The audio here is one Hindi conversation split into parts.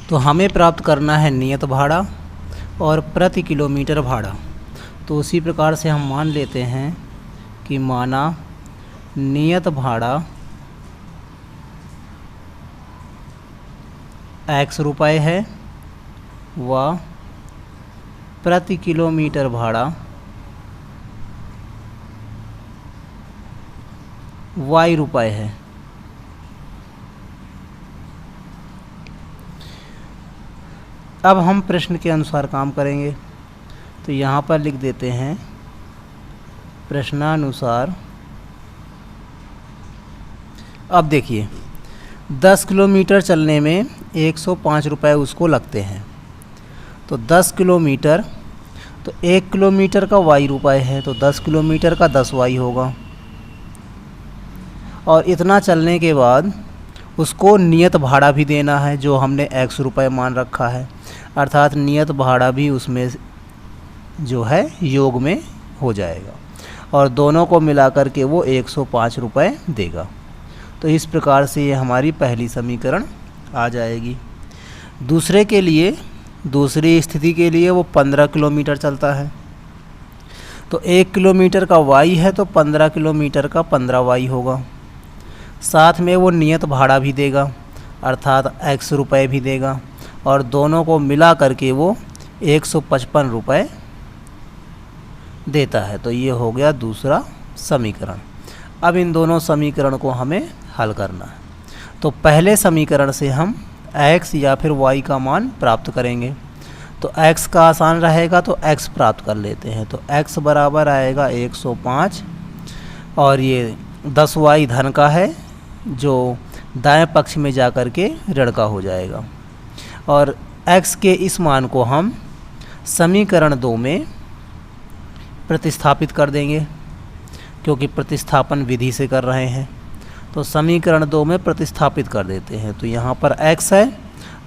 तो हमें प्राप्त करना है नियत भाड़ा और प्रति किलोमीटर भाड़ा। तो उसी प्रकार से हम मान लेते हैं कि माना नियत भाड़ा x रुपये है व प्रति किलोमीटर भाड़ा y रुपये है। अब हम प्रश्न के अनुसार काम करेंगे। तो यहाँ पर लिख देते हैं प्रश्नानुसार। अब देखिए 10 किलोमीटर चलने में 105 रुपये उसको लगते हैं। तो 10 किलोमीटर, तो 1 किलोमीटर का y रुपये है, तो 10 किलोमीटर का 10y होगा। और इतना चलने के बाद उसको नियत भाड़ा भी देना है जो हमने x रुपये मान रखा है, अर्थात नियत भाड़ा भी उसमें जो है योग में हो जाएगा और दोनों को मिलाकर के वो 105 रुपये देगा। तो इस प्रकार से ये हमारी पहली समीकरण आ जाएगी। दूसरे के लिए, दूसरी स्थिति के लिए वो 15 किलोमीटर चलता है। तो 1 किलोमीटर का y है तो 15 किलोमीटर का 15y होगा। साथ में वो नियत भाड़ा भी देगा अर्थात x रुपये भी देगा और दोनों को मिला करके वो 155 रुपये देता है। तो ये हो गया दूसरा समीकरण। अब इन दोनों समीकरण को हमें हल करना है। तो पहले समीकरण से हम x या फिर y का मान प्राप्त करेंगे। तो x का आसान रहेगा तो x प्राप्त कर लेते हैं। तो x बराबर आएगा 105 और ये 10y धन का है जो दाएं पक्ष में जा कर के ऋण का हो जाएगा। और x के इस मान को हम समीकरण 2 में प्रतिस्थापित कर देंगे क्योंकि प्रतिस्थापन विधि से कर रहे हैं। तो समीकरण 2 में प्रतिस्थापित कर देते हैं। तो यहाँ पर x है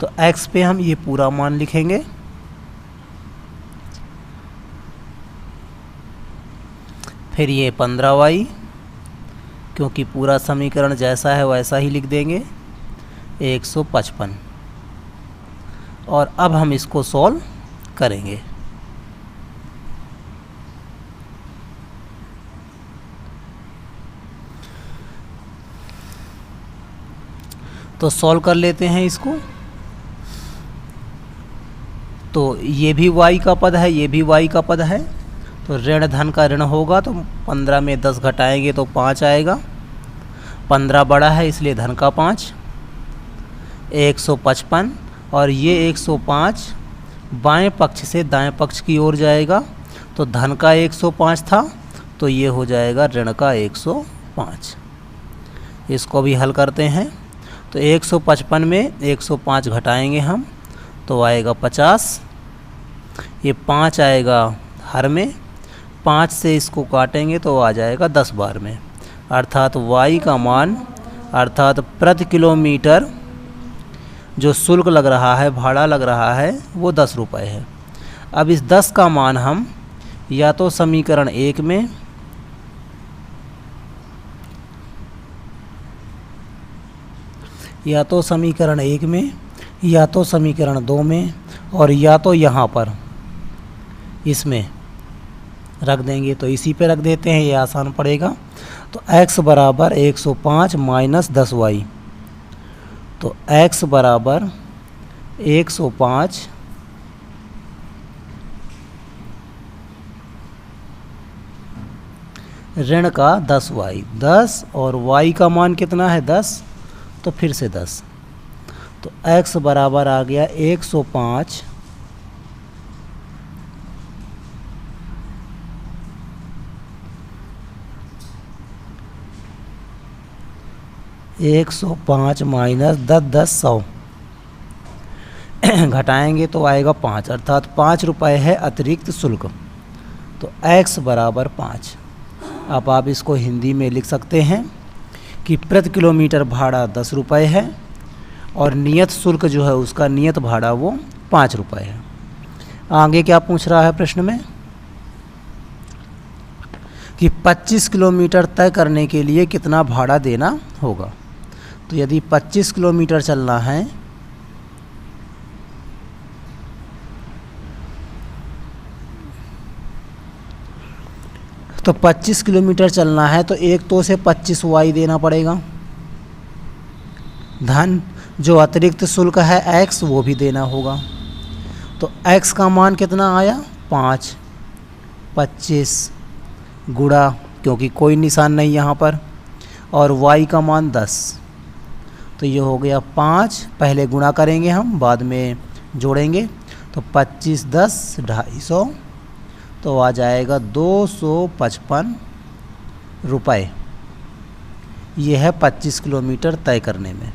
तो x पे हम ये पूरा मान लिखेंगे। फिर ये 15y, क्योंकि पूरा समीकरण जैसा है वैसा ही लिख देंगे, 155। और अब हम इसको सॉल्व करेंगे। तो सॉल्व कर लेते हैं इसको। तो ये भी y का पद है, ये भी y का पद है। तो ऋण धन का ऋण होगा तो 15 में 10 घटाएंगे तो 5 आएगा। 15 बड़ा है इसलिए धन का 5, 155। और ये 105 बाएं पक्ष से दाएं पक्ष की ओर जाएगा। तो धन का 105 था तो ये हो जाएगा ऋण का 105। इसको भी हल करते हैं। तो 155 में 105 घटाएंगे हम तो आएगा 50। ये 5 आएगा हर में, 5 से इसको काटेंगे तो आ जाएगा 10 बार में, अर्थात y का मान अर्थात प्रति किलोमीटर जो शुल्क लग रहा है, भाड़ा लग रहा है, वो 10 रुपये है। अब इस 10 का मान हम या तो समीकरण 1 में या तो समीकरण 1 में या तो समीकरण 2 में और या तो यहाँ पर इसमें रख देंगे। तो इसी पे रख देते हैं, ये आसान पड़ेगा। तो x बराबर 105 माइनस 10y। तो x बराबर 105 ऋण का 10y, 10 और y का मान कितना है 10, तो फिर से 10। तो x बराबर आ गया 105 105 माइनस 10 100 घटाएंगे तो आएगा 5, अर्थात 5 रुपये है अतिरिक्त शुल्क। तो x बराबर 5। अब आप इसको हिंदी में लिख सकते हैं कि प्रति किलोमीटर भाड़ा 10 रुपये है और नियत शुल्क जो है उसका नियत भाड़ा वो 5 रुपये है। आगे क्या पूछ रहा है प्रश्न में कि 25 किलोमीटर तय करने के लिए कितना भाड़ा देना होगा। तो यदि 25 किलोमीटर चलना है तो 25 किलोमीटर चलना है तो एक तो उसे 25y देना पड़ेगा, धन जो अतिरिक्त शुल्क है x वो भी देना होगा। तो x का मान कितना आया 5, 25 गुणा, क्योंकि कोई निशान नहीं यहाँ पर, और y का मान 10। तो ये हो गया 5, पहले गुणा करेंगे हम बाद में जोड़ेंगे। तो 25 10 250, तो आ जाएगा 255 रुपये। ये है 25 किलोमीटर तय करने में।